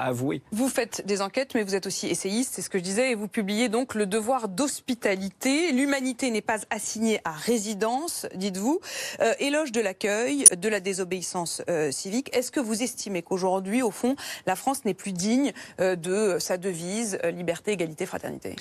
avouer. Vous faites des enquêtes, mais vous êtes aussi essayiste, c'est ce que je disais, et vous publiez donc Le devoir d'hospitalité. L'humanité n'est pas assignée à résidence, dites-vous. Éloge de l'accueil, de la désobéissance civique. Est-ce que vous estimez qu'aujourd'hui, au fond, la France n'est plus digne de sa devise liberté, égalité, fraternité ?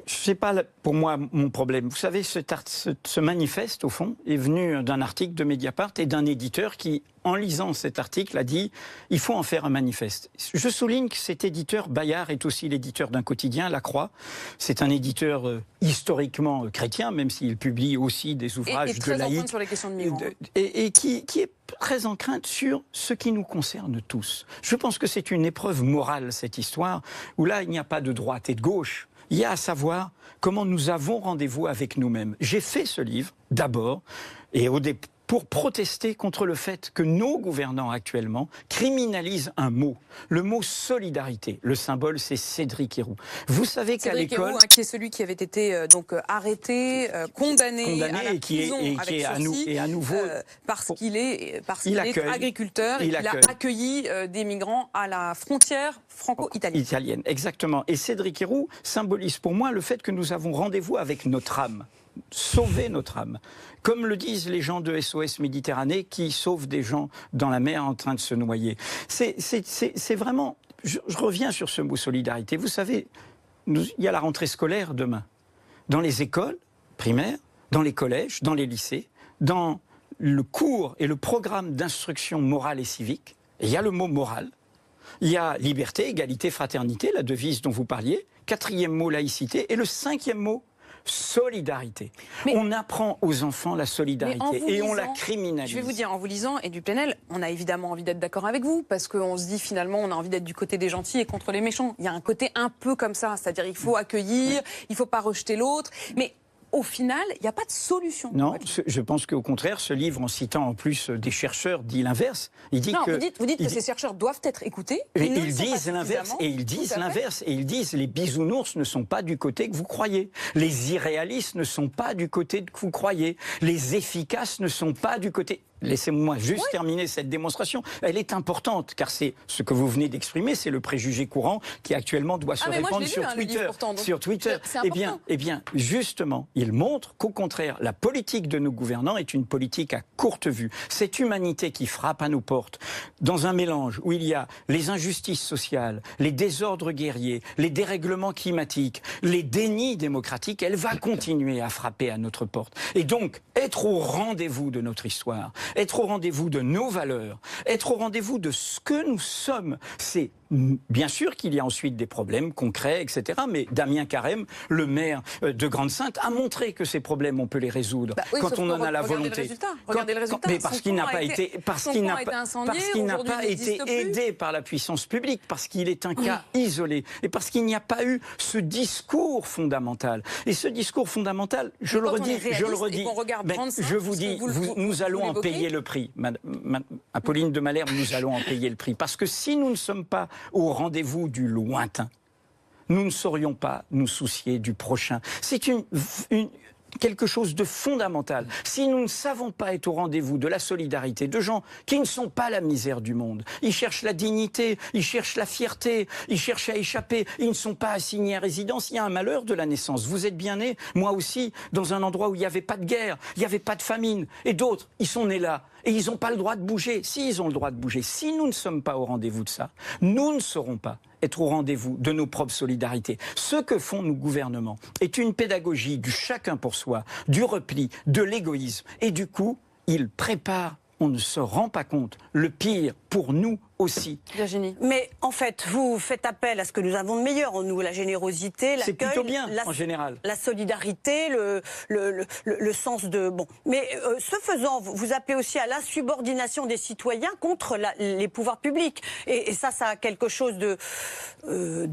C'est pas pour moi mon problème. Vous savez, ce manifeste, au fond, est venu d'un article de Mediapart et d'un éditeur qui, en lisant cet article, a dit « il faut en faire un manifeste ». Je souligne que cet éditeur, Bayard, est aussi l'éditeur d'un quotidien, La Croix. C'est un éditeur historiquement chrétien, même s'il publie aussi des ouvrages de laïcs. Sur les questions de migrants. Et qui est très en crainte sur ce qui nous concerne tous. Je pense que c'est une épreuve morale, cette histoire, où là, il n'y a pas de droite et de gauche. Il y a à savoir comment nous avons rendez-vous avec nous-mêmes. J'ai fait ce livre, d'abord, pour protester contre le fait que nos gouvernants actuellement criminalisent un mot, le mot solidarité. Le symbole, c'est Cédric Herrou. Vous savez qu'à l'école... Cédric Herrou, qui est celui qui avait été arrêté, condamné à la prison avec sursis, et à nouveau, parce qu'il est agriculteur et qu'il a accueilli des migrants à la frontière franco-italienne. Exactement. Et Cédric Herrou symbolise pour moi le fait que nous avons rendez-vous avec notre âme. Sauver notre âme. Comme le disent les gens de SOS Méditerranée qui sauvent des gens dans la mer en train de se noyer. C'est vraiment... Je reviens sur ce mot solidarité. Vous savez, il y a la rentrée scolaire demain. Dans les écoles primaires, dans les collèges, dans les lycées, dans le cours et le programme d'instruction morale et civique, et il y a le mot moral. Il y a liberté, égalité, fraternité, la devise dont vous parliez. 4e mot, laïcité. Et le 5e mot, solidarité. On apprend aux enfants la solidarité et on la criminalise. Je vais vous dire, en vous lisant, et du Plenel, on a évidemment envie d'être d'accord avec vous, parce qu'on se dit finalement, on a envie d'être du côté des gentils et contre les méchants. Il y a un côté un peu comme ça, c'est-à-dire il faut accueillir, il ne faut pas rejeter l'autre, mais... Au final, il n'y a pas de solution. Non, je pense qu'au contraire, ce livre, en citant en plus des chercheurs, dit l'inverse. Vous dites que ces chercheurs doivent être écoutés. Ils disent l'inverse, et ils disent les bisounours ne sont pas du côté que vous croyez. Les irréalistes ne sont pas du côté que vous croyez. Les efficaces ne sont pas du côté... Laissez-moi juste terminer cette démonstration. Elle est importante, car c'est ce que vous venez d'exprimer, c'est le préjugé courant qui actuellement doit se répandre sur Twitter. Eh bien, justement, il montre qu'au contraire, la politique de nos gouvernants est une politique à courte vue. Cette humanité qui frappe à nos portes, dans un mélange où il y a les injustices sociales, les désordres guerriers, les dérèglements climatiques, les dénis démocratiques, elle va continuer à frapper à notre porte. Et donc, être au rendez-vous de notre histoire, être au rendez-vous de nos valeurs, être au rendez-vous de ce que nous sommes, c'est bien sûr qu'il y a ensuite des problèmes concrets, etc. Mais Damien Carême, le maire de Grande-Synthe, a montré que ces problèmes, on peut les résoudre quand on en a la volonté. Regardez le résultat. Mais parce qu'il n'a pas été, aidé par la puissance publique, parce qu'il est un cas isolé, et parce qu'il n'y a pas eu ce discours fondamental. Et ce discours fondamental, je le redis, je vous dis, nous allons en payer le prix. Apolline de Malherbe, nous allons en payer le prix. Parce que si nous ne sommes pas au rendez-vous du lointain, nous ne saurions pas nous soucier du prochain. C'est quelque chose de fondamental. Si nous ne savons pas être au rendez-vous de la solidarité de gens qui ne sont pas la misère du monde, ils cherchent la dignité, ils cherchent la fierté, ils cherchent à échapper, ils ne sont pas assignés à résidence, il y a un malheur de la naissance. Vous êtes bien nés, moi aussi, dans un endroit où il n'y avait pas de guerre, il n'y avait pas de famine, et d'autres, ils sont nés là. Et ils n'ont pas le droit de bouger. Si, ils ont le droit de bouger. Si nous ne sommes pas au rendez-vous de ça, nous ne saurons pas être au rendez-vous de nos propres solidarités. Ce que font nos gouvernements est une pédagogie du chacun pour soi, du repli, de l'égoïsme. Et du coup, ils préparent, on ne se rend pas compte, le pire pour nous aussi. Virginie. Mais en fait, vous faites appel à ce que nous avons de meilleur en nous, la générosité, l'accueil. C'est plutôt bien, en général. La solidarité, le sens de... Bon. Mais ce faisant, vous appelez aussi à l'insubordination des citoyens contre les pouvoirs publics. Et ça a quelque chose de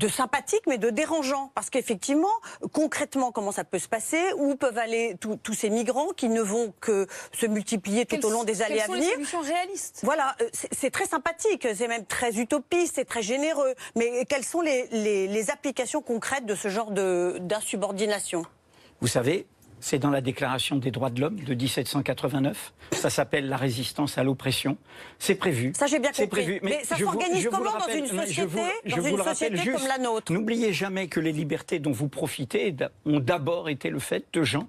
sympathique, mais de dérangeant. Parce qu'effectivement, concrètement, comment ça peut se passer? Où peuvent aller tous ces migrants qui ne vont que se multiplier tout au long des années à venir? Quelles sont les solutions réalistes? Voilà, c'est très sympathique. C'est même très utopiste, c'est très généreux. Mais quelles sont les applications concrètes de ce genre d'insubordination? Vous savez, c'est dans la Déclaration des droits de l'homme de 1789. Ça s'appelle la résistance à l'oppression. C'est prévu. Ça, j'ai bien compris. Prévu. Mais ça s'organise comment dans une société comme la nôtre? N'oubliez jamais que les libertés dont vous profitez ont d'abord été le fait de gens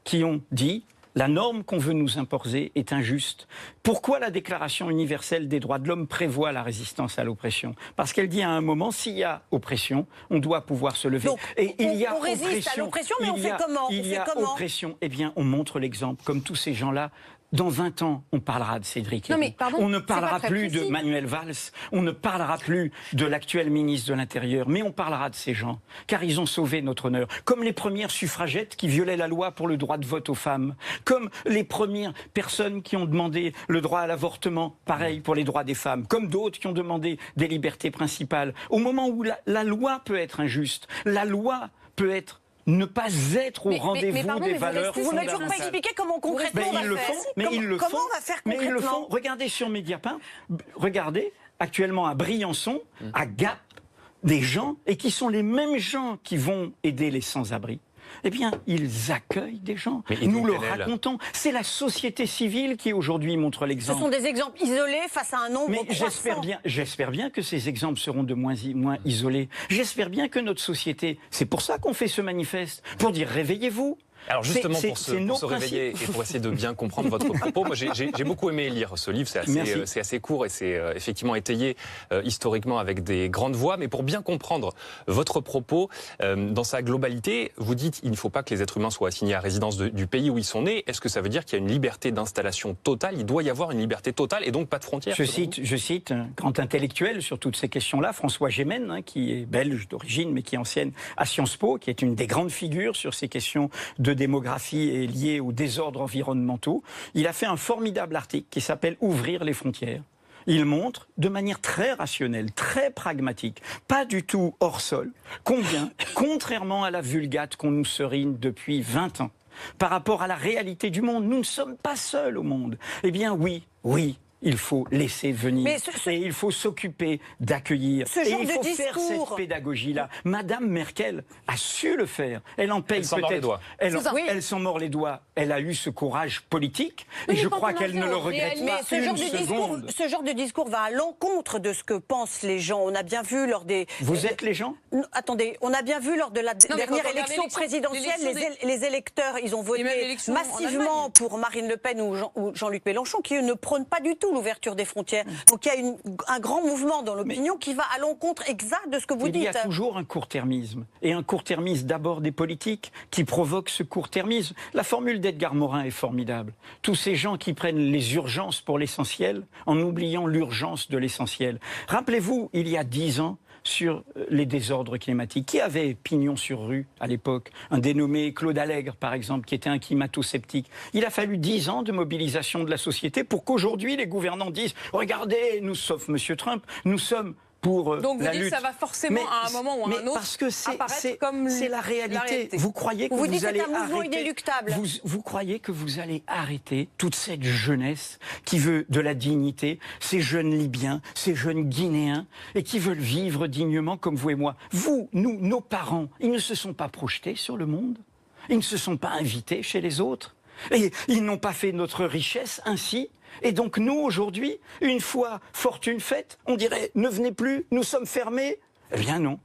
qui ont dit la norme qu'on veut nous imposer est injuste. Pourquoi la Déclaration universelle des droits de l'homme prévoit la résistance à l'oppression? Parce qu'elle dit à un moment, s'il y a oppression, on doit pouvoir se lever. Donc, on résiste à l'oppression, mais on fait comment? Il y a oppression. Eh bien, on montre l'exemple, comme tous ces gens-là. Dans 20 ans, on parlera de Cédric Herrou. On ne parlera plus de Manuel Valls, on ne parlera plus de l'actuel ministre de l'Intérieur, mais on parlera de ces gens, car ils ont sauvé notre honneur. Comme les premières suffragettes qui violaient la loi pour le droit de vote aux femmes, comme les premières personnes qui ont demandé le droit à l'avortement, pareil pour les droits des femmes, comme d'autres qui ont demandé des libertés principales. Au moment où la loi peut être injuste, la loi peut être ne pas être au rendez-vous des valeurs fondamentales. Vous n'avez toujours pas expliqué comment concrètement on va faire. Comment on va faire concrètement? Mais ils le font. Regardez sur Mediapart, regardez actuellement à Briançon, à Gap, des gens, et qui sont les mêmes gens qui vont aider les sans-abri. Eh bien, ils accueillent des gens. Nous le racontons. C'est la société civile qui aujourd'hui montre l'exemple. Ce sont des exemples isolés face à un nombre croissant. J'espère bien que ces exemples seront de moins isolés. J'espère bien que notre société, c'est pour ça qu'on fait ce manifeste, pour dire réveillez-vous. Alors justement, pour se réveiller et pour essayer de bien comprendre votre propos, moi j'ai beaucoup aimé lire ce livre, c'est assez court et c'est effectivement étayé historiquement avec des grandes voix, mais pour bien comprendre votre propos, dans sa globalité, vous dites il ne faut pas que les êtres humains soient assignés à résidence du pays où ils sont nés. Est-ce que ça veut dire qu'il y a une liberté d'installation totale? Il doit y avoir une liberté totale et donc pas de frontières? Je cite un grand intellectuel sur toutes ces questions-là, François Gémen, qui est belge d'origine mais qui est ancienne à Sciences Po, qui est une des grandes figures sur ces questions de démographie est liée aux désordres environnementaux. Il a fait un formidable article qui s'appelle « Ouvrir les frontières ». Il montre de manière très rationnelle, très pragmatique, pas du tout hors sol, combien, contrairement à la vulgate qu'on nous serine depuis 20 ans, par rapport à la réalité du monde, nous ne sommes pas seuls au monde. Eh bien oui, il faut laisser venir. Et il faut s'occuper d'accueillir. Et il faut faire cette pédagogie-là. Madame Merkel a su le faire. Elle en paye peut-être. Elle s'en mord les doigts. Elle a eu ce courage politique. Et je crois qu'elle ne le regrette pas une seconde. Ce genre de discours va à l'encontre de ce que pensent les gens. On a bien vu lors des... Vous êtes les gens? Attendez, on a bien vu lors de la dernière élection présidentielle, les électeurs, ils ont voté massivement pour Marine Le Pen ou Jean-Luc Mélenchon, qui ne prônent pas du tout l'ouverture des frontières. Donc il y a un grand mouvement dans l'opinion qui va à l'encontre exact de ce que vous dites. Il y a toujours un court-termisme. Et un court-termisme d'abord des politiques qui provoquent ce court-termisme. La formule d'Edgar Morin est formidable. Tous ces gens qui prennent les urgences pour l'essentiel en oubliant l'urgence de l'essentiel. Rappelez-vous, il y a 10 ans, sur les désordres climatiques. Qui avait pignon sur rue à l'époque? Un dénommé Claude Allègre, par exemple, qui était un climato-sceptique. Il a fallu 10 ans de mobilisation de la société pour qu'aujourd'hui les gouvernants disent « Regardez, nous, sauf M. Trump, nous sommes pour donc la vous dites lutte. » Ça va forcément à un moment ou à un autre parce que apparaître comme c'est la réalité. Vous croyez que vous allez arrêter vous croyez que vous allez arrêter toute cette jeunesse qui veut de la dignité, ces jeunes Libyens, ces jeunes Guinéens, et qui veulent vivre dignement comme vous et moi. Vous, nous, nos parents, ils ne se sont pas projetés sur le monde. Ils ne se sont pas invités chez les autres. Et ils n'ont pas fait notre richesse ainsi. Et donc nous, aujourd'hui, une fois fortune faite, on dirait « ne venez plus, nous sommes fermés ». Eh bien non.